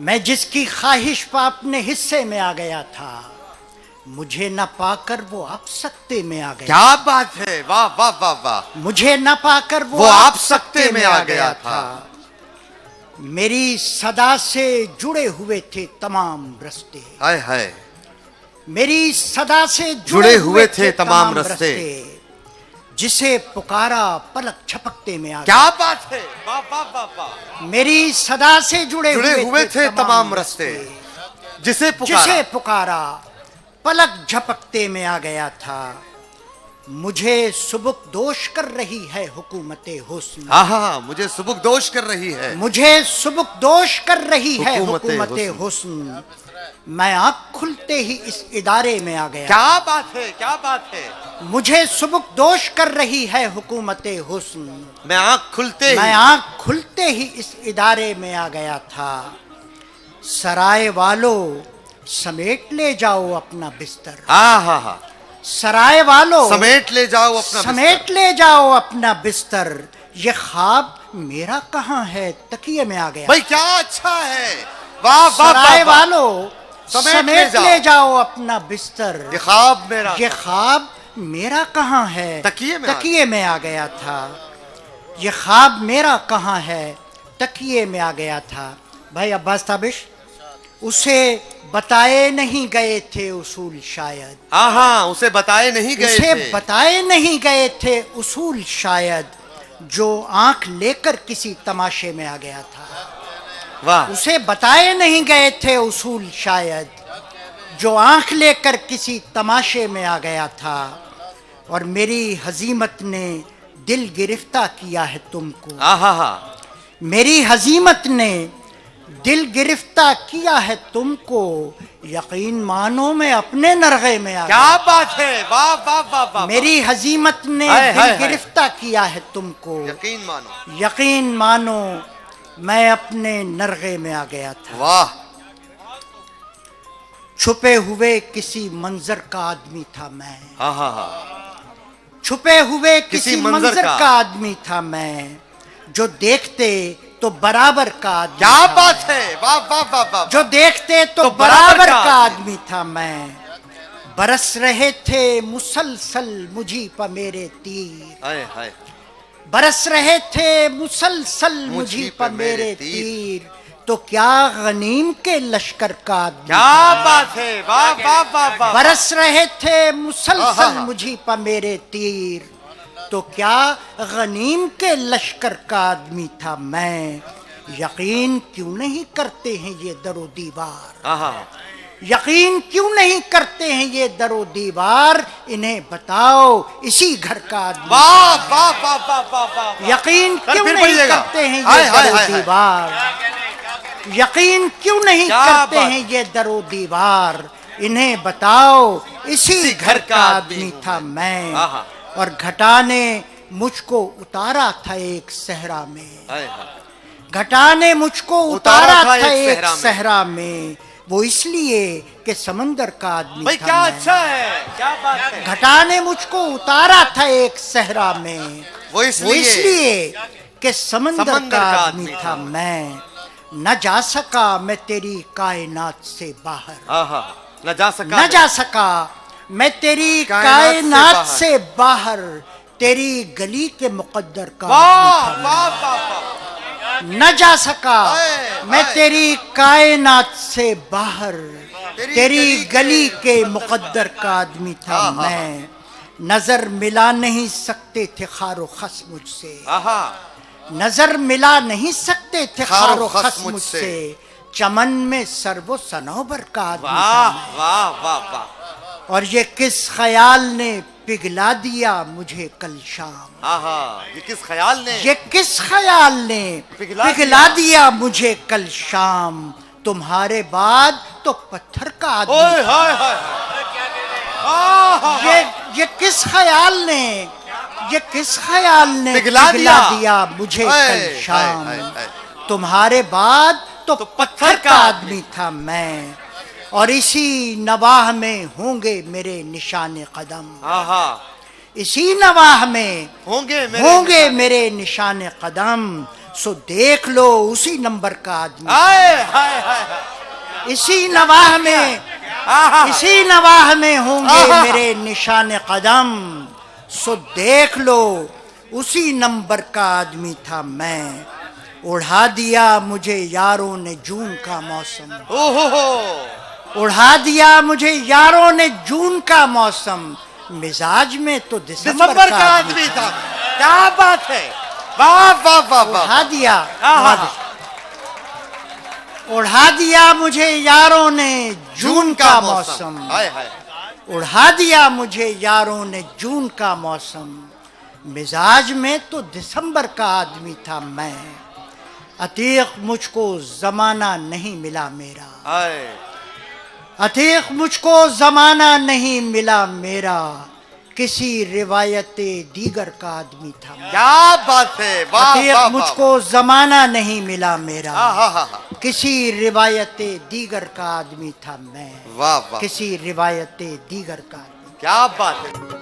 मैं जिसकी ख्वाहिश पर अपने हिस्से में आ गया था, मुझे न पाकर वो आप सकते में आ गया। क्या बात है, वाह वाह वाह वाह। मुझे न पाकर वो आप सकते में आ गया था। मेरी सदा से जुड़े हुए थे तमाम रस्ते, हाय हाय, मेरी सदा से जुड़े हुए थे तमाम रस्ते। जिसे पुकारा पलक झपकते में आ गया। क्या बात है, वाह वाह वाह वाह। मेरी सदा से जुड़े हुए थे तमाम रस्ते, जिसे पुकारा पलक झपकते में आ गया था। मुझे सुबुक दोष कर रही है हुकूमते हुस्न। हाँ, मुझे सुबुक दोष कर रही है, मुझे सुबुक दोष कर रही है हुकूमते हुस्न। मैं आँख खुलते ही इस इदारे में आ गया। क्या बात है, क्या बात है। मुझे सुबुक दोष कर रही है हुकूमते हुस्न। मैं आँख खुलते ही इस इदारे में आ गया था। सराय वालों समेट ले जाओ अपना बिस्तर। हाँ, सराय वालों समेट ले जाओ अपना बिस्तर। ये ख्वाब मेरा कहाँ है, तकिए में आ गया। भाई क्या अच्छा है, वाह वाह। सराय वालों समेट ले जाओ अपना बिस्तर। ये ख्वाब मेरा कहाँ है, तकिए में आ गया था। ये ख्वाब मेरा कहाँ है, तकिए में आ गया था। भाई अब्बास ताबिश, उसे बताए नहीं गए थे उसूल शायद। हाँ, उसे बताए नहीं गए थे उसूल शायद, जो आंख लेकर किसी तमाशे में आ गया था। वाह। उसे बताए नहीं गए थे उसूल शायद, जो आंख लेकर किसी तमाशे में आ गया था। और मेरी हजीमत ने दिल गिरफ्तार किया है तुमको। मेरी हजीमत ने दिल गिरफ्तार किया है तुमको। यकीन मानो मैं अपने नरगे में आ गया। क्या बात है, वाह वाह वाह वाह। मेरी हजीमत ने दिल गिरफ्तार किया है तुमको। यकीन मानो मैं अपने नरगे में आ गया था। वाह। छुपे हुए किसी मंजर का आदमी था मैं। छुपे हुए किसी मंजर का आदमी था मैं, जो देखते तो बराबर का आदमी। क्या बात है, वाह वाह वाह वाह। जो देखते तो बराबर का आदमी था मैं। बरस रहे थे मुसलसल मुझी पर मेरे तीर। बरस रहे थे मुसलसल मुझी पर मेरे तीर, तो क्या गनीम के लश्कर का आदमी। क्या बात है, वाह वाह वाह वाह। बरस रहे थे मुसलसल मुझी पर मेरे तीर, तो क्या गनीम के लश्कर का आदमी था मैं। यकीन क्यों नहीं करते हैं ये दरो दीवार। यकीन क्यों नहीं करते हैं ये दरो दीवार। इन्हें बताओ इसी घर का आदमी। वाह वाह वाह वाह वाह। यकीन क्यों नहीं करते हैं ये दरो दीवार। यकीन क्यों नहीं करते हैं ये दरो दीवार। इन्हें बताओ इसी घर का आदमी था मैं। और घटा ने मुझको उतारा था एक सहरा में। घटा ने मुझको उतारा था एक सहरा में, वो इसलिए कि समंदर का आदमी था। क्या अच्छा है, क्या बात है। घटा ने मुझको उतारा था एक सहरा में, वो इसलिए कि समंदर का आदमी था मैं। न जा सका मैं तेरी कायनात से बाहर। न जा सका मैं तेरी कायनात से बाहर। तेरी गली के मुकद्दर का न जा सका मैं तेरी कायनात से बाहर। तेरी गली के मुकद्दर का आदमी था मैं। नजर मिला नहीं सकते थे खारो खस मुझसे। नजर मिला नहीं सकते थे खारो खस मुझसे। चमन में सर्वो सनोबर का आदमी था मैं। वाह वाह वाह। और ये किस ख्याल ने पिघला दिया मुझे कल शाम। ये किस ख्याल ने, ये किस ख्याल ने पिघला दिया मुझे कल शाम। तुम्हारे बाद तो पत्थर का आदमी। ये किस ख्याल ने, ये किस ख्याल ने पिघला दिया मुझे कल शाम। तुम्हारे बाद तो पत्थर का आदमी था मैं। और इसी नवाह में होंगे मेरे निशाने कदम। इसी नवाह में होंगे मेरे निशान कदम। सो देख लो उसी नंबर का आदमी, हाय हाय हाय इसी नवाह में, इसी नवाह में होंगे मेरे निशान कदम। सो देख लो उसी नंबर का आदमी था मैं। उड़ा दिया मुझे यारों ने जून का मौसम, ओहो उड़ा दिया मुझे यारों ने जून का मौसम। मिजाज में तो दिसंबर का आदमी था। क्या बात है, वाह वाह वाह वाह, उड़ा दिया, उड़ा दिया मुझे यारों ने जून का मौसम। हाय हाय उड़ा दिया मुझे यारों ने जून का मौसम। मिजाज में तो दिसंबर का आदमी था मैं। अतीक मुझको जमाना नहीं मिला मेरा, हाय अतीक मुझको जमाना नहीं मिला मेरा। किसी रिवायत दीगर का आदमी था मैं। क्या बात है, वाह अतीक वाह मुझको जमाना नहीं मिला मेरा। वाह, किसी रिवायत दीगर का आदमी था मैं। वाह वाह, किसी रिवायत दीगर का आदमी। क्या बात है।